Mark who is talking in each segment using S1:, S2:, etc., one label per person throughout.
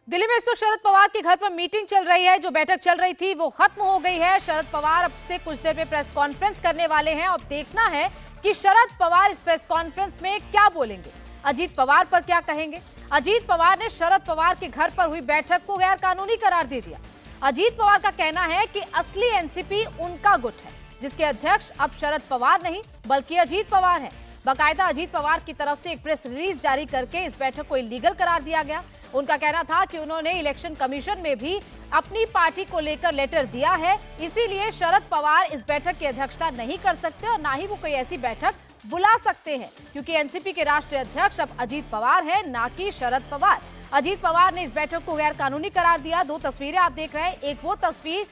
S1: दिल्ली में इस वक्त शरद पवार के घर पर मीटिंग चल रही है। जो बैठक चल रही थी वो खत्म हो गई है। शरद पवार अब से कुछ देर में प्रेस कॉन्फ्रेंस करने वाले हैं और देखना है कि शरद पवार इस प्रेस कॉन्फ्रेंस में क्या बोलेंगे, अजीत पवार पर क्या कहेंगे। अजीत पवार ने शरद पवार के घर पर हुई बैठक को गैर कानूनी करार दे दिया। अजीत पवार का कहना है कि असली एनसीपी उनका गुट है, जिसके अध्यक्ष अब शरद पवार नहीं बल्कि अजीत पवार है। बाकायदा अजीत पवार की तरफ से एक प्रेस रिलीज जारी करके इस बैठक को इलीगल करार दिया गया। उनका कहना था कि उन्होंने इलेक्शन कमीशन में भी अपनी पार्टी को लेकर लेटर दिया है, इसीलिए शरद पवार इस बैठक की अध्यक्षता नहीं कर सकते और ना ही वो कोई ऐसी बैठक बुला सकते हैं, क्योंकि एनसीपी के राष्ट्रीय अध्यक्ष अब अजीत पवार हैं, ना कि शरद पवार। अजीत पवार ने इस बैठक को गैर कानूनी करार दिया। दो तस्वीरें आप देख रहे हैं, एक वो तस्वीर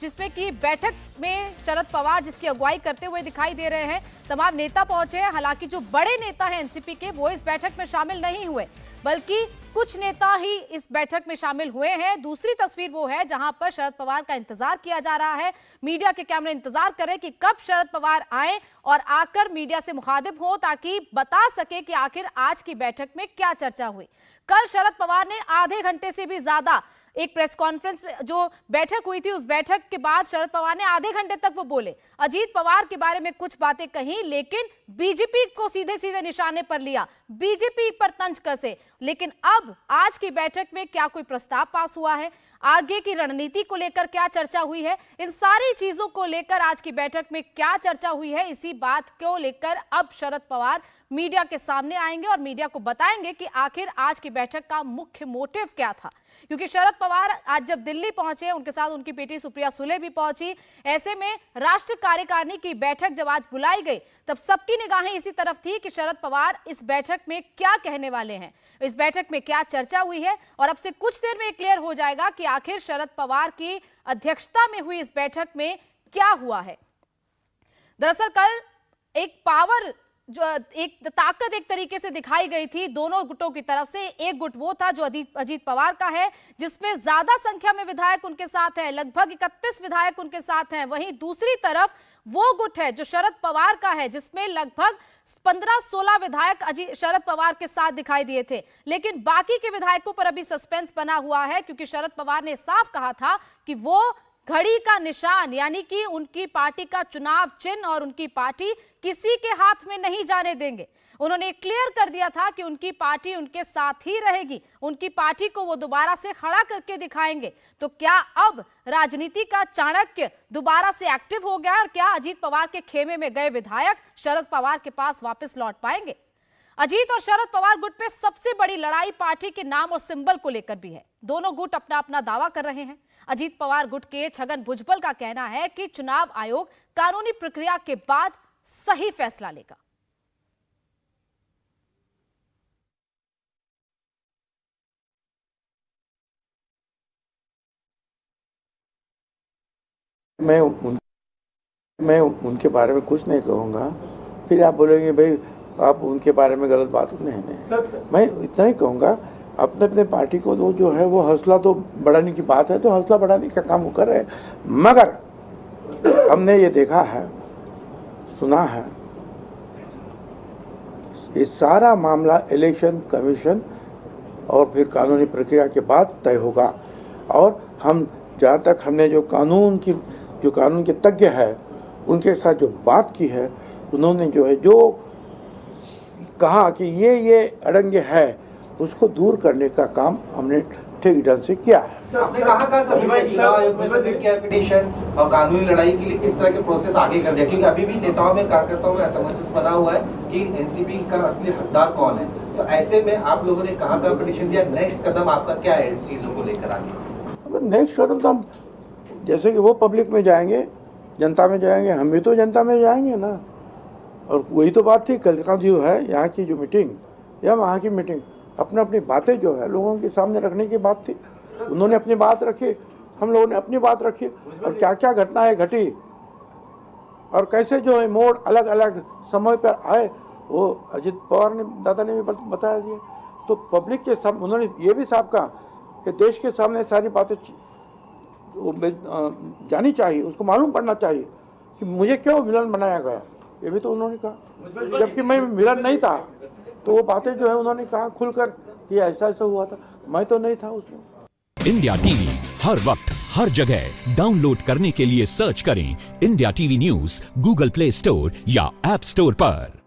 S1: जिसमें कि बैठक में शरद पवार जिसकी अगुवाई करते हुए दिखाई दे रहे हैं। तमाम नेता पहुंचे हैं, हालांकि जो बड़े नेता हैं एनसीपी के वो इस बैठक में शामिल नहीं हुए, बल्कि कुछ नेता ही इस बैठक में शामिल हुए हैं। दूसरी तस्वीर वो है जहां पर शरद पवार का इंतजार किया जा रहा है। मीडिया के कैमरे इंतजार करें कि कब शरद पवार आए और आकर मीडिया से मुखातिब हो, ताकि बता सके कि आखिर आज की बैठक में क्या चर्चा हुई। कल शरद पवार ने आधे घंटे से भी ज्यादा एक प्रेस कॉन्फ्रेंस में जो बैठक हुई थी, उस बैठक के बाद शरद पवार ने आधे घंटे तक वो बोले, अजीत पवार के बारे में कुछ बातें कही, लेकिन बीजेपी को सीधे सीधे निशाने पर लिया, बीजेपी पर तंज कसे। लेकिन अब आज की बैठक में क्या कोई प्रस्ताव पास हुआ है, आगे की रणनीति को लेकर क्या चर्चा हुई है, इन सारी चीजों को लेकर आज की बैठक में क्या चर्चा हुई है, इसी बात को लेकर अब शरद पवार मीडिया के सामने आएंगे और मीडिया को बताएंगे कि आखिर आज की बैठक का मुख्य मोटिव क्या था। क्योंकि शरद पवार आज जब दिल्ली पहुंचे, उनके साथ उनकी बेटी सुप्रिया सुले भी पहुंची। ऐसे में राष्ट्रीय कार्यकारिणी की बैठक जब आज बुलाई गई, तब सबकी निगाहें इसी तरफ थी कि शरद पवार इस बैठक में क्या कहने वाले हैं, इस बैठक में क्या चर्चा हुई है। और अब से कुछ देर में क्लियर हो जाएगा कि आखिर शरद पवार की अध्यक्षता में हुई इस बैठक में क्या हुआ है। दरअसल कल एक पावर जो एक ताकत एक तरीके से दिखाई गई थी दोनों गुटों की तरफ से। एक गुट वो था जो अजीत पवार का है, जिसमें ज्यादा संख्या में विधायक उनके साथ हैं, लगभग 31 विधायक उनके साथ हैं। वहीं दूसरी तरफ वो गुट है जो शरद पवार का है, जिसमें लगभग 15-16 विधायक शरद पवार के साथ दिखाई दिए थे। लेकिन बाकी के विधायकों पर अभी सस्पेंस बना हुआ है, क्योंकि शरद पवार ने साफ कहा था कि वो घड़ी का निशान यानी कि उनकी पार्टी का चुनाव चिन्ह और उनकी पार्टी किसी के हाथ में नहीं जाने देंगे। उन्होंने क्लियर कर दिया था कि उनकी पार्टी उनके साथ ही रहेगी, उनकी पार्टी को वो दोबारा से खड़ा करके दिखाएंगे। तो क्या अब राजनीति का चाणक्य दोबारा से एक्टिव हो गया और क्या अजीत पवार के खेमे में गए विधायक शरद पवार के पास वापस लौट पाएंगे? अजीत और शरद पवार गुट पे सबसे बड़ी लड़ाई पार्टी के नाम और सिंबल को लेकर भी है। दोनों गुट अपना अपना दावा कर रहे हैं। अजीत पवार गुट के छगन भुजबल का कहना है कि चुनाव आयोग कानूनी प्रक्रिया के बाद सही फैसला लेगा।
S2: मैं उनके बारे में कुछ नहीं कहूँगा, फिर आप बोलेंगे भाई आप उनके बारे में गलत बात नहीं। मैं इतना ही कहूँगा, अपने अपने पार्टी को तो जो है वो हौसला तो बढ़ाने की बात है, तो हौसला बढ़ाने का काम वो कर रहे हैं। मगर हमने ये देखा है, सुना है, ये सारा मामला इलेक्शन कमीशन और फिर कानूनी प्रक्रिया के बाद तय होगा। और हम जहाँ तक हमने जो कानून के तज्ञ है उनके साथ जो बात की है, उन्होंने जो है जो कहा कि ये अड़ंगे है, उसको दूर करने का काम हमने ठीक ढंग से किया है।
S3: आपने कहा चुनाव आयोग में सबमिट किया पिटीशन और कानूनी लड़ाई के लिए किस तरह के प्रोसेस आगे कर दिया, क्योंकि अभी भी नेताओं में कार्यकर्ताओं में असमंजस बना हुआ है कि एनसीपी का असली हकदार कौन है। तो ऐसे में आप लोगों ने कहा का पिटीशन दिया, नेक्स्ट कदम आपका क्या है इस चीजों को लेकर आगे?
S2: नेक्स्ट कदम तो हम जैसे कि वो पब्लिक में जाएंगे, जनता में जाएंगे, हम भी तो जनता में जाएंगे ना। और वही तो बात थी कल का जो है यहाँ की जो मीटिंग या वहाँ की मीटिंग, अपनी बातें जो है लोगों के सामने रखने की बात थी। उन्होंने अपनी बात रखी, हम लोगों ने अपनी बात रखी, और क्या क्या घटनाएं घटी और कैसे जो है मोड़ अलग अलग समय पर आए, वो अजीत पवार ने दादा ने भी बताया दिया। तो पब्लिक के सामने उन्होंने ये भी साफ कहा कि देश के सामने सारी बातें जानी चाहिए, उसको मालूम पड़ना चाहिए कि मुझे क्यों विलन बनाया गया, ये भी तो उन्होंने कहा। जबकि मैं विलन नहीं था, तो वो बातें जो है उन्होंने कहा खुलकर कि ऐसा ऐसा हुआ था। मैं तो नहीं था उसमें।
S4: इंडिया टीवी हर वक्त हर जगह डाउनलोड करने के लिए सर्च करें India TV news Google play store या ऐप स्टोर पर।